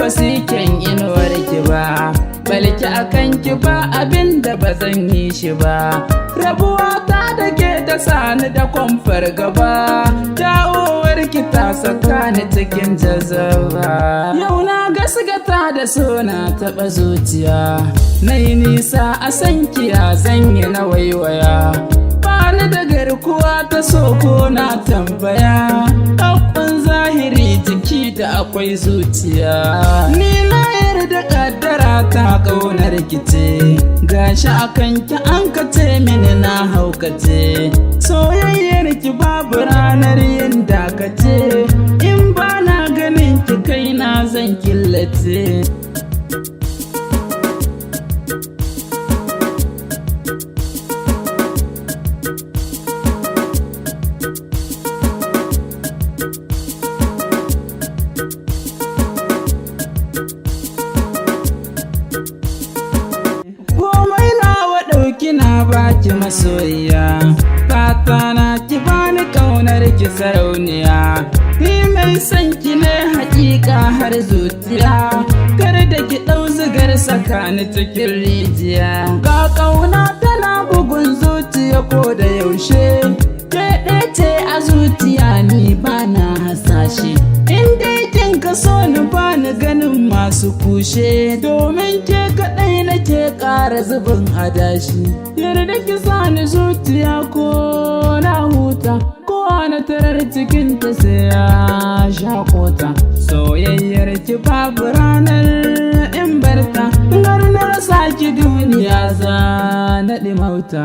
Siken inuwarki ba, balki akan ki ba abinda ba zan yi shi ba. Rabuwa ta da ke ta sani da kwamfar gaba, dawowarki ta saka ni cikin jazaba. Yau na gasgata da so na taɓa zuciya, na yi nisa a san kiya zan yi na waiwaya. Bani da garkuwa ta so ko na tambaya, haƙƙun zahiri jiki da akwai zuciya. Ni na yarda kaddara ta ƙaunar kice, gashi akan ki an kace mini na haukace. Soyayyar ki babu ranar yin dakace, in ba na ganin ki kaina zan killace. Kina baki masoyiya, fata na ki bani kaunar ki sarauniya. Ni mai son ki ne hakika har zuciya, kar da ki dau zigar saka ni cikin rijiya. Ga kauna tana bugun zuciya ko da yaushe, ke ce a zuciya ni bana hasashe. In dai kin ka so ni bani ganin masu kushe, domin ke kaɗai nake ƙara zubin adashi. Yarda ki sani zuciya ko na huta, ko na tarar cikin ta sai ya shakota. Soyayyar ki babu ranar in barta, har na rasa ki duniya za na ɗimauta.